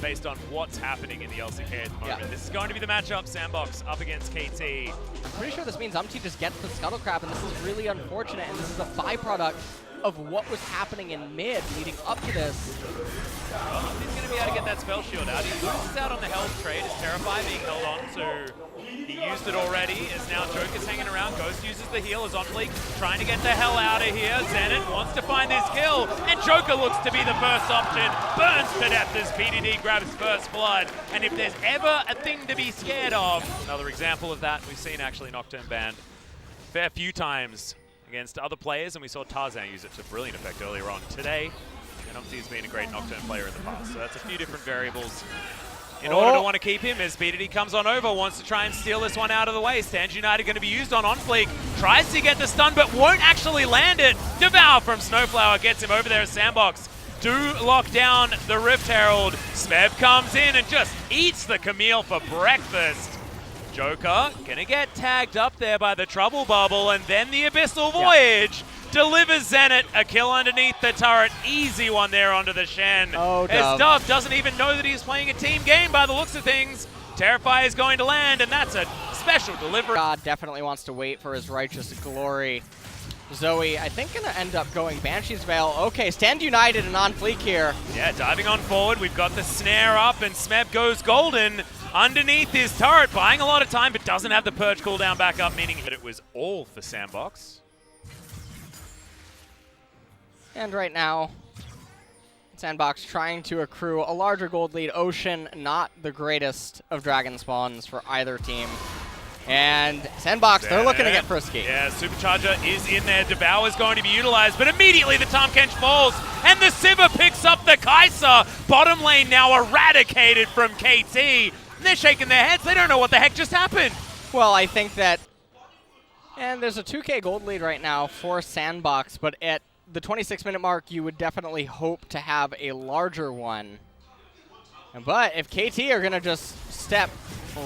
based on what's happening in the LCK at the moment. Yeah. This is going to be the matchup, Sandbox up against KT. I'm pretty sure this means Umti just gets the Scuttle Crab, and this is really unfortunate, and this is a byproduct of what was happening in mid leading up to this. Well, he's going to be able to get that spell shield out. He loses out on the health trade. Is Terrify being held on to. He used it already, as now Joker's hanging around. Ghost uses the heal as on fleek, trying to get the hell out of here. Zenit wants to find this kill, and Joker looks to be the first option. Burns to death as PDD grabs first blood. And if there's ever a thing to be scared of, another example of that, we've seen actually Nocturne banned a fair few times against other players, and we saw Tarzan use it to brilliant effect earlier on today. And Umti has been a great Nocturne player in the past, so that's a few different variables in order to want to keep him. As BDD comes on over, wants to try and steal this one out of the way. Stand United going to be used on Fleek, tries to get the stun, but won't actually land it. Devour from Snowflower gets him over there as Sandbox do lock down the Rift Herald. Smeb comes in and just eats the Camille for breakfast. Joker gonna get tagged up there by the Trouble Bubble, and then the Abyssal Voyage delivers Zenit a kill underneath the turret. Easy one there onto the Shen. Oh, as Dove doesn't even know that he's playing a team game by the looks of things. Terrify is going to land, and that's a special delivery. God definitely wants to wait for his righteous glory. Zoe, I think, gonna end up going Banshee's Veil. Okay, Stand United and on fleek here. Yeah, diving on forward. We've got the snare up, and Smeb goes golden underneath his turret, buying a lot of time, but doesn't have the Purge cooldown back up, meaning that it was all for Sandbox. And right now, Sandbox trying to accrue a larger gold lead. Ocean, not the greatest of Dragon spawns for either team. And Sandbox, they're looking to get frisky. Yeah, Supercharger is in there. Devour is going to be utilized, but immediately the Tahm Kench falls, and the Sivir picks up the Kai'Sa. Bottom lane now eradicated from KT. And they're shaking their heads. They don't know what the heck just happened. Well, I think that... And there's a 2K gold lead right now for Sandbox, but at the 26-minute mark, you would definitely hope to have a larger one. But if KT are going to just step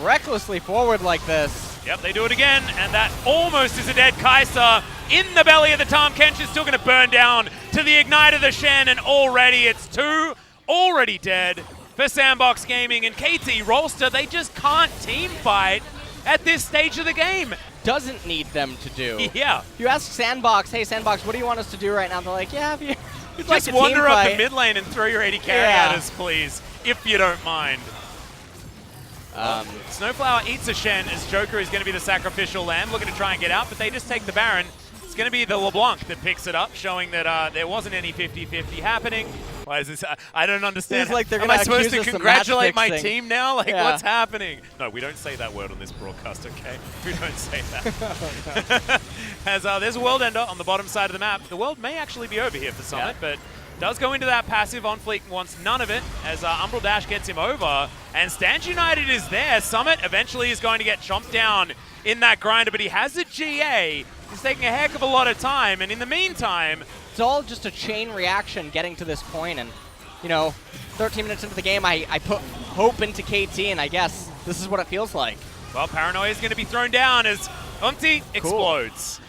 recklessly forward like this... Yep, they do it again, and that almost is a dead Kai'Sa. In the belly of the Tahm Kench is still going to burn down to the Ignite of the Shen, and already it's two already dead for Sandbox Gaming. And KT Rolster, they just can't team fight at this stage of the game. Doesn't need them to do. Yeah. You ask Sandbox, hey Sandbox, what do you want us to do right now? They're like, yeah, if you'd just like to wander team up fight. the mid lane and throw your 80 carry at us, please, if you don't mind. Snowflower eats a Shen as Joker is going to be the sacrificial lamb, looking to try and get out, but they just take the Baron. It's going to be the LeBlanc that picks it up, showing that there wasn't any 50-50 happening. Why is this? I don't understand. Like they're Am I supposed to accuse us of congratulate my match team now? Like, Yeah. what's happening? No, we don't say that word on this broadcast, okay? We don't say that. As there's a World Ender on the bottom side of the map. The world may actually be over here for Summit, but does go into that passive on fleek, wants none of it as Umbral Dash gets him over. And Stand United is there. Summit eventually is going to get chomped down in that grinder, but he has a GA. He's taking a heck of a lot of time, and in the meantime... It's all just a chain reaction getting to this point, and, you know, 13 minutes into the game, I put hope into KT, and I guess this is what it feels like. Well, Paranoia is going to be thrown down as Umti explodes.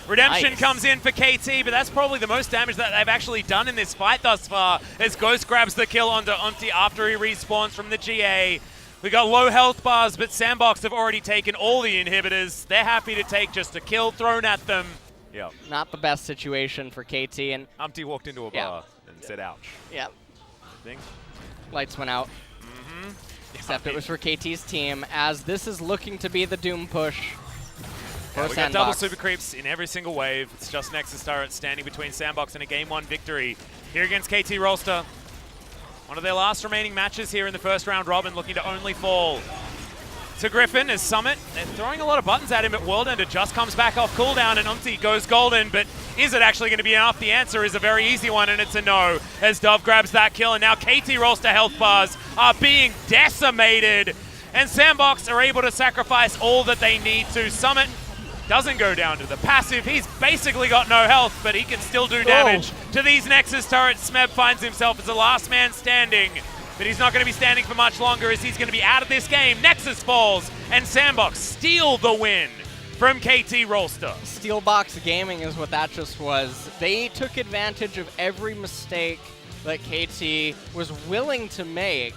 Redemption comes in for KT, but that's probably the most damage that they've actually done in this fight thus far, as Ghost grabs the kill onto Umti after he respawns from the GA. We got low health bars, but Sandbox have already taken all the inhibitors. They're happy to take just a kill thrown at them. Yep. Not the best situation for KT, and Umti walked into a bar and said, ouch. Yep. Think? Lights went out. Except it was for KT's team, as this is looking to be the Doom push. Yeah, we got double super creeps in every single wave. It's just Nexus turret standing between Sandbox and a Game 1 victory here against KT Rolster. One of their last remaining matches here in the first round robin, looking to only fall to Griffin as Summit. They're throwing a lot of buttons at him, but World Ender just comes back off cooldown, and Umti goes golden, but is it actually going to be enough? The answer is a very easy one, and it's a no, as Dove grabs that kill, and now KT Rolster health bars are being decimated, and Sandbox are able to sacrifice all that they need to. Summit doesn't go down to the passive. He's basically got no health, but he can still do damage to these Nexus turrets. Smeb finds himself as the last man standing, but he's not going to be standing for much longer as he's going to be out of this game. Nexus falls, and Sandbox steal the win from KT Rolster. Steelbox Gaming is what that just was. They took advantage of every mistake that KT was willing to make